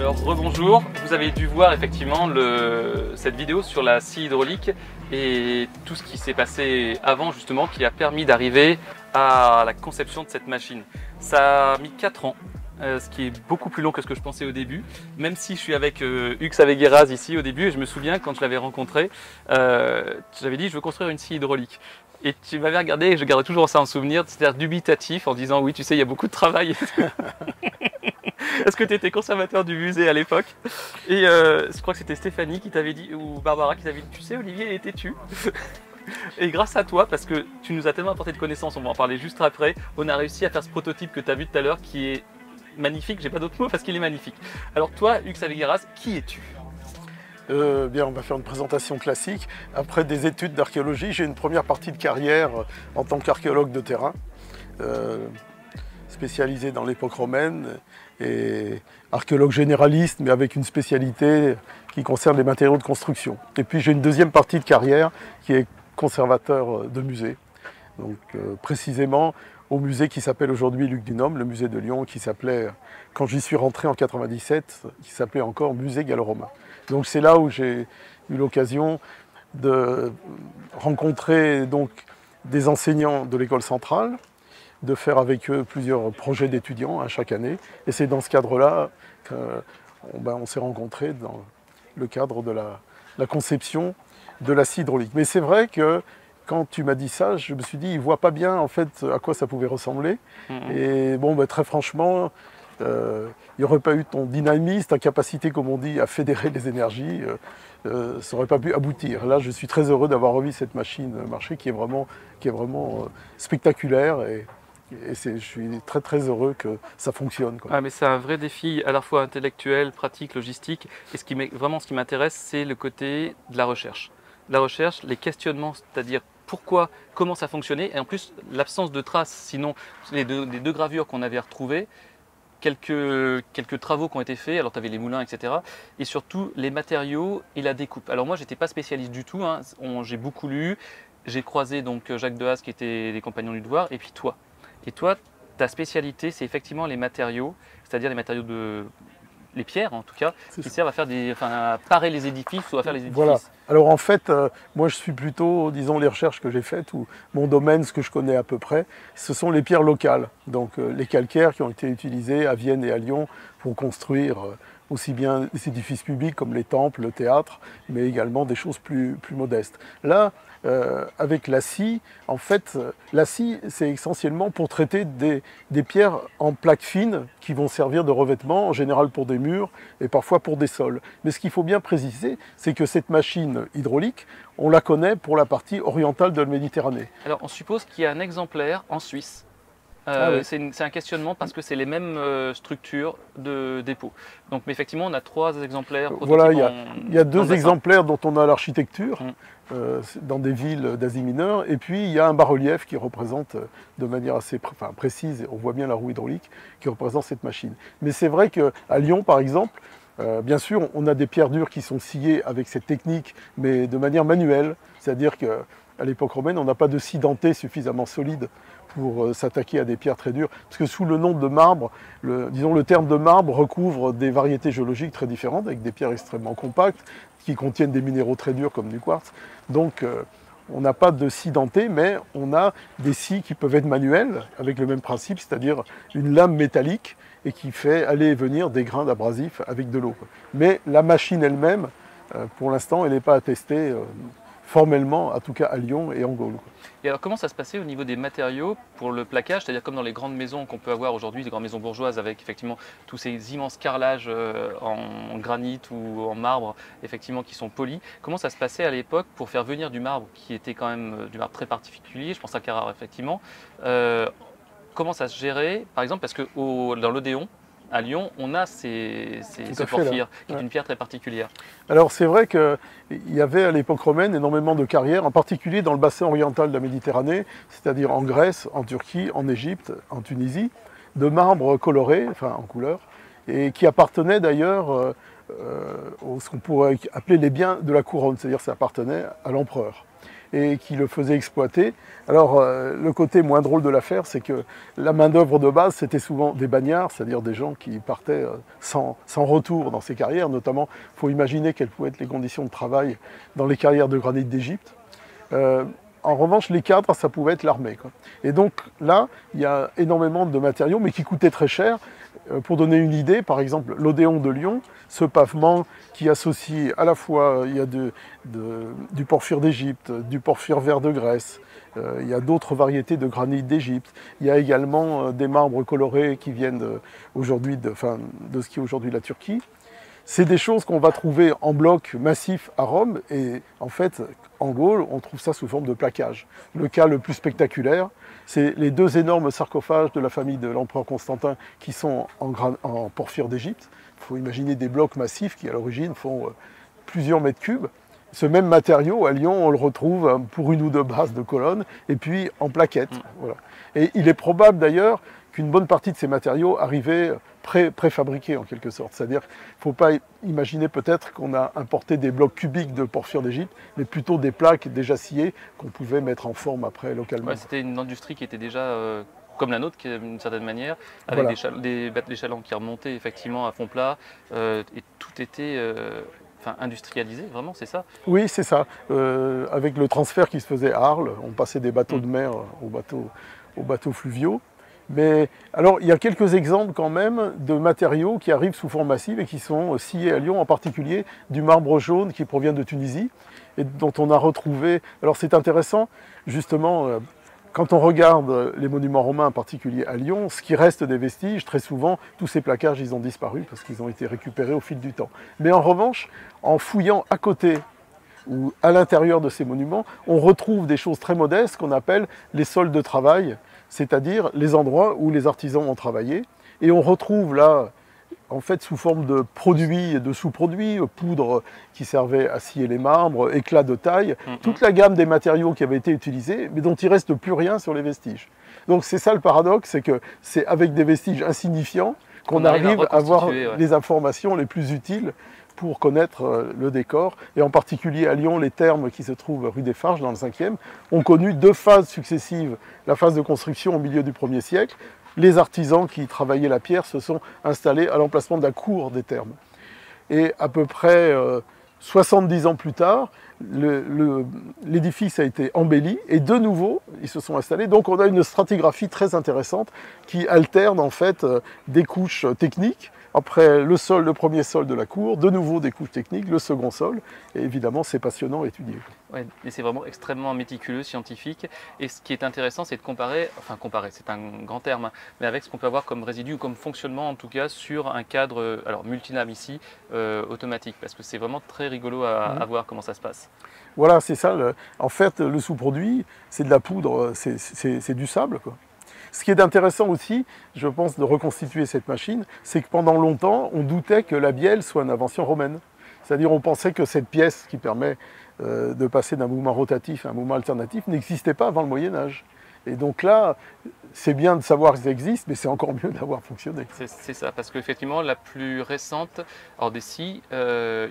Alors rebonjour, vous avez dû voir effectivement cette vidéo sur la scie hydraulique et tout ce qui s'est passé avant justement qui a permis d'arriver à la conception de cette machine. Ça a mis 4 ans, ce qui est beaucoup plus long que ce que je pensais au début, même si je suis avec Hux Avegueras ici au début et je me souviens quand je l'avais rencontré, j'avais dit je veux construire une scie hydraulique. Et tu m'avais regardé et je garde toujours ça en souvenir, c'est-à-dire dubitatif en disant oui tu sais il y a beaucoup de travail. Est-ce que tu étais conservateur du musée à l'époque? Et je crois que c'était Stéphanie qui t'avait dit, ou Barbara qui t'avait dit, tu sais Olivier il est têtu. Et grâce à toi, parce que tu nous as tellement apporté de connaissances, on va en parler juste après, on a réussi à faire ce prototype que tu as vu tout à l'heure qui est magnifique, j'ai pas d'autres mots parce qu'il est magnifique. Alors toi, Hux Avegueras, qui es-tu? Bien, on va faire une présentation classique. Après des études d'archéologie, j'ai une première partie de carrière en tant qu'archéologue de terrain, spécialisé dans l'époque romaine et archéologue généraliste, mais avec une spécialité qui concerne les matériaux de construction. Et puis j'ai une deuxième partie de carrière qui est conservateur de musée, donc précisément au musée qui s'appelle aujourd'hui Luc Dunhomme, le musée de Lyon, qui s'appelait, quand j'y suis rentré en 97, qui s'appelait encore Musée gallo-romain. Donc c'est là où j'ai eu l'occasion de rencontrer donc des enseignants de l'école centrale, de faire avec eux plusieurs projets d'étudiants chaque année. Et c'est dans ce cadre-là qu'on s'est rencontrés dans le cadre de la conception de la scie hydraulique. Mais c'est vrai que quand tu m'as dit ça, je me suis dit, ils ne voient pas bien en fait à quoi ça pouvait ressembler. Et bon, très franchement, il n'y aurait pas eu ton dynamisme, ta capacité, comme on dit, à fédérer les énergies, ça n'aurait pas pu aboutir. Là, je suis très heureux d'avoir revu cette machine marcher qui est vraiment spectaculaire. Et je suis très très heureux que ça fonctionne, quoi. Ah, mais c'est un vrai défi à la fois intellectuel, pratique, logistique. Et ce qui m'intéresse, c'est le côté de la recherche. La recherche, les questionnements, c'est-à-dire pourquoi, comment ça fonctionnait, et en plus l'absence de traces, sinon les deux gravures qu'on avait retrouvées, quelques travaux qui ont été faits, alors tu avais les moulins, etc. Et surtout les matériaux et la découpe. Alors moi, je n'étais pas spécialiste du tout, hein. J'ai beaucoup lu, j'ai croisé donc Jacques Dehaze qui était des Compagnons du Devoir, et puis toi. Et toi, ta spécialité, c'est effectivement les matériaux, c'est-à-dire les matériaux les pierres en tout cas, qui servent à faire à parer les édifices ou à faire les édifices. Voilà. Alors en fait, moi je suis plutôt, disons, les recherches que j'ai faites, ou mon domaine, ce que je connais à peu près, ce sont les pierres locales. Donc les calcaires qui ont été utilisés à Vienne et à Lyon pour construire aussi bien des édifices publics comme les temples, le théâtre, mais également des choses plus modestes. Là, avec la scie, en fait, la scie, c'est essentiellement pour traiter des pierres en plaques fines qui vont servir de revêtement, en général pour des murs et parfois pour des sols. Mais ce qu'il faut bien préciser, c'est que cette machine hydraulique, on la connaît pour la partie orientale de la Méditerranée. Alors, on suppose qu'il y a un exemplaire en Suisse. Oui. C'est un questionnement parce que c'est les mêmes structures de dépôt. Donc, mais effectivement, on a 3 exemplaires. Voilà, il y a 2 exemplaires dont on a l'architecture dans des villes d'Asie mineure, et puis il y a un bas-relief qui représente de manière assez précise, on voit bien la roue hydraulique qui représente cette machine. Mais c'est vrai qu'à Lyon, par exemple, bien sûr, on a des pierres dures qui sont sciées avec cette technique, mais de manière manuelle, c'est-à-dire qu'à l'époque romaine, on n'a pas de scie dentée suffisamment solide pour s'attaquer à des pierres très dures, parce que sous le nom de marbre, le terme de marbre recouvre des variétés géologiques très différentes, avec des pierres extrêmement compactes, qui contiennent des minéraux très durs comme du quartz. Donc on n'a pas de scie dentée, mais on a des scies qui peuvent être manuelles, avec le même principe, c'est-à-dire une lame métallique, et qui fait aller et venir des grains d'abrasif avec de l'eau. Mais la machine elle-même, pour l'instant, elle n'est pas attestée formellement, en tout cas à Lyon et en Gaule. Et alors comment ça se passait au niveau des matériaux pour le plaquage, c'est-à-dire comme dans les grandes maisons qu'on peut avoir aujourd'hui, les grandes maisons bourgeoises avec effectivement tous ces immenses carrelages en granit ou en marbre, effectivement qui sont polis. Comment ça se passait à l'époque pour faire venir du marbre qui était quand même du marbre très particulier, je pense à Carrare effectivement. Comment ça se gérait par exemple, parce que dans l'Odéon, à Lyon, on a ce porphyre, qui est une pierre très particulière. Alors c'est vrai qu'il y avait à l'époque romaine énormément de carrières, en particulier dans le bassin oriental de la Méditerranée, c'est-à-dire en Grèce, en Turquie, en Égypte, en Tunisie, de marbre coloré, en couleur, et qui appartenaient d'ailleurs ce qu'on pourrait appeler les biens de la couronne, c'est-à-dire ça appartenait à l'empereur. et qui le faisaient exploiter. Alors le côté moins drôle de l'affaire, c'est que la main-d'œuvre de base, c'était souvent des bagnards, c'est-à-dire des gens qui partaient sans retour dans ces carrières. Notamment, il faut imaginer quelles pouvaient être les conditions de travail dans les carrières de granit d'Égypte. En revanche, les cadres, ça pouvait être l'armée. Et donc là, il y a énormément de matériaux, mais qui coûtaient très cher. Pour donner une idée, par exemple, l'Odéon de Lyon, ce pavement qui associe à la fois, il y a du porphyre d'Égypte, du porphyre vert de Grèce, il y a d'autres variétés de granit d'Égypte, il y a également des marbres colorés qui viennent aujourd'hui de ce qui est aujourd'hui la Turquie. C'est des choses qu'on va trouver en bloc massif à Rome et en fait, en Gaule, on trouve ça sous forme de plaquage. Le cas le plus spectaculaire, c'est les 2 énormes sarcophages de la famille de l'empereur Constantin qui sont en porphyre d'Égypte. Il faut imaginer des blocs massifs qui, à l'origine, font plusieurs mètres cubes. Ce même matériau, à Lyon, on le retrouve pour 1 ou 2 bases de colonnes et puis en plaquettes. Voilà. Et il est probable d'ailleurs qu'une bonne partie de ces matériaux arrivaient préfabriqués en quelque sorte. C'est-à-dire qu'il ne faut pas imaginer peut-être qu'on a importé des blocs cubiques de porphyre d'Égypte, mais plutôt des plaques déjà sciées qu'on pouvait mettre en forme après localement. Ouais, c'était une industrie qui était déjà comme la nôtre, d'une certaine manière, avec voilà. des chalands qui remontaient effectivement à fond plat, et tout était industrialisé, vraiment, c'est ça? Oui, c'est ça. Avec le transfert qui se faisait à Arles, on passait des bateaux de mer aux bateaux fluviaux. Mais alors, il y a quelques exemples quand même de matériaux qui arrivent sous forme massive et qui sont sciés à Lyon, en particulier du marbre jaune qui provient de Tunisie et dont on a retrouvé... Alors c'est intéressant, justement, quand on regarde les monuments romains, en particulier à Lyon, ce qui reste des vestiges, très souvent, tous ces plaquages, ils ont disparu parce qu'ils ont été récupérés au fil du temps. Mais en revanche, en fouillant à côté ou à l'intérieur de ces monuments, on retrouve des choses très modestes qu'on appelle les sols de travail, c'est-à-dire les endroits où les artisans ont travaillé. Et on retrouve là, en fait, sous forme de produits, de sous-produits, poudre qui servait à scier les marbres, éclats de taille, toute la gamme des matériaux qui avaient été utilisés, mais dont il ne reste plus rien sur les vestiges. Donc c'est ça le paradoxe, c'est que c'est avec des vestiges insignifiants qu'on arrive à avoir les informations les plus utiles pour connaître le décor. Et en particulier à Lyon, les thermes qui se trouvent rue des Farges, dans le 5e, ont connu 2 phases successives. La phase de construction au milieu du 1er siècle. Les artisans qui travaillaient la pierre se sont installés à l'emplacement de la cour des thermes. Et à peu près 70 ans plus tard, l'édifice a été embelli et de nouveau, ils se sont installés. Donc on a une stratigraphie très intéressante qui alterne en fait des couches techniques. Après le sol, le premier sol de la cour, de nouveau des couches techniques, le second sol. Et évidemment, c'est passionnant à étudier. Ouais, et c'est vraiment extrêmement méticuleux, scientifique. Et ce qui est intéressant, c'est de comparer, c'est un grand terme, mais avec ce qu'on peut avoir comme résidu ou comme fonctionnement, en tout cas, sur un cadre, alors multilame ici, automatique. Parce que c'est vraiment très rigolo à voir comment ça se passe. Voilà, c'est ça. En fait, le sous-produit, c'est de la poudre, c'est du sable, quoi. Ce qui est intéressant aussi, je pense, de reconstituer cette machine, c'est que pendant longtemps, on doutait que la bielle soit une invention romaine. C'est-à-dire on pensait que cette pièce qui permet de passer d'un mouvement rotatif à un mouvement alternatif n'existait pas avant le Moyen-Âge. Et donc là, c'est bien de savoir que ça existe, mais c'est encore mieux d'avoir fonctionné. C'est ça, parce qu'effectivement, la plus récente, alors des scies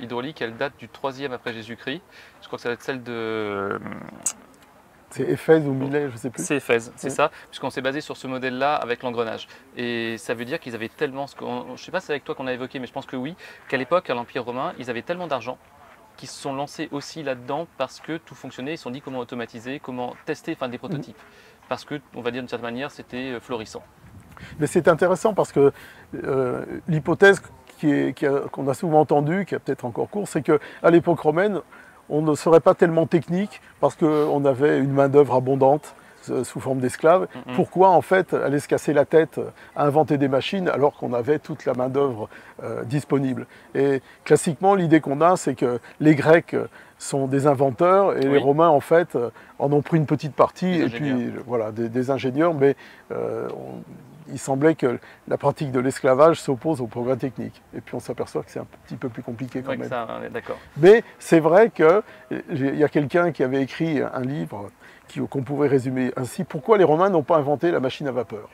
hydrauliques, elle date du 3e après Jésus-Christ. Je crois que ça va être celle de... C'est Éphèse ou Milet, je ne sais plus. C'est Éphèse, c'est ça, puisqu'on s'est basé sur ce modèle-là avec l'engrenage. Et ça veut dire qu'ils avaient tellement, je ne sais pas si c'est avec toi qu'on a évoqué, mais je pense que oui, qu'à l'époque, à l'Empire romain, ils avaient tellement d'argent qu'ils se sont lancés aussi là-dedans parce que tout fonctionnait, ils se sont dit comment automatiser, comment tester, des prototypes. Parce que, on va dire d'une certaine manière, c'était florissant. Mais c'est intéressant parce que l'hypothèse qu'on a souvent entendue, qui est peut-être encore courte, c'est qu'à l'époque romaine, on ne serait pas tellement technique parce qu'on avait une main-d'œuvre abondante sous forme d'esclaves. Pourquoi en fait aller se casser la tête à inventer des machines alors qu'on avait toute la main-d'œuvre disponible? Et classiquement, l'idée qu'on a, c'est que les Grecs sont des inventeurs et les Romains en fait en ont pris une petite partie et puis voilà des ingénieurs, mais il semblait que la pratique de l'esclavage s'oppose au progrès technique. Et puis on s'aperçoit que c'est un petit peu plus compliqué quand même. Ça, d'accord. Mais c'est vrai qu'il y a quelqu'un qui avait écrit un livre qu'on pourrait résumer ainsi: pourquoi les Romains n'ont pas inventé la machine à vapeur?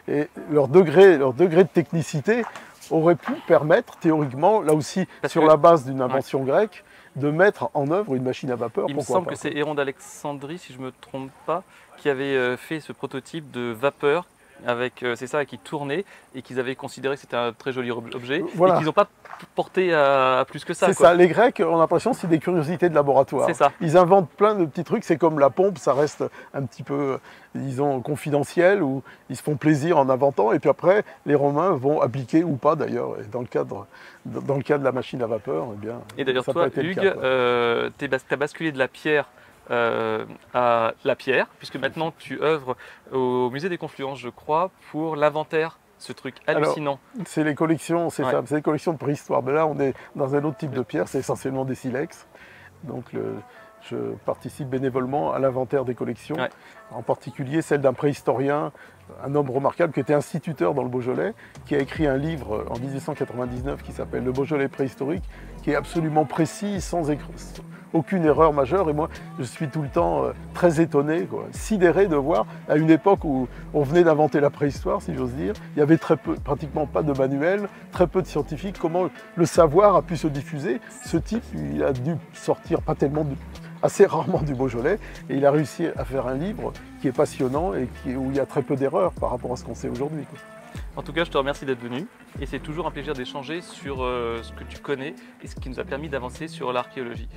Et leur degré de technicité, aurait pu permettre théoriquement, là aussi sur la base d'une invention grecque, de mettre en œuvre une machine à vapeur. Il me semble que c'est Héron d'Alexandrie, si je ne me trompe pas, qui avait fait ce prototype de vapeur avec, c'est ça, qui tournait et qu'ils avaient considéré que c'était un très joli objet voilà. Et qu'ils n'ont pas porté à plus que ça. C'est ça, les Grecs, on a l'impression que c'est des curiosités de laboratoire. C'est ça. Ils inventent plein de petits trucs, c'est comme la pompe, ça reste un petit peu, disons, confidentiel, où ils se font plaisir en inventant, et puis après, les Romains vont appliquer, ou pas d'ailleurs, dans le cadre de la machine à vapeur, eh bien. Et d'ailleurs, toi, Hugues, tu as basculé de la pierre à la pierre, puisque maintenant tu œuvres au musée des Confluences, je crois, pour l'inventaire, ce truc hallucinant. C'est les collections, c'est ça, c'est les collections de préhistoire. Mais là, on est dans un autre type de pierre, c'est essentiellement des silex. Donc, je participe bénévolement à l'inventaire des collections, en particulier celle d'un préhistorien, un homme remarquable qui était instituteur dans le Beaujolais, qui a écrit un livre en 1899 qui s'appelle « Le Beaujolais préhistorique », qui est absolument précis, sans aucune erreur majeure. Et moi, je suis tout le temps très étonné, sidéré de voir, à une époque où on venait d'inventer la préhistoire, si j'ose dire, il y avait pratiquement pas de manuel, très peu de scientifiques, comment le savoir a pu se diffuser. Ce type, il a dû sortir pas tellement assez rarement du Beaujolais, et il a réussi à faire un livre qui est passionnant et où il y a très peu d'erreurs par rapport à ce qu'on sait aujourd'hui. En tout cas, je te remercie d'être venu, et c'est toujours un plaisir d'échanger sur ce que tu connais et ce qui nous a permis d'avancer sur l'archéologie.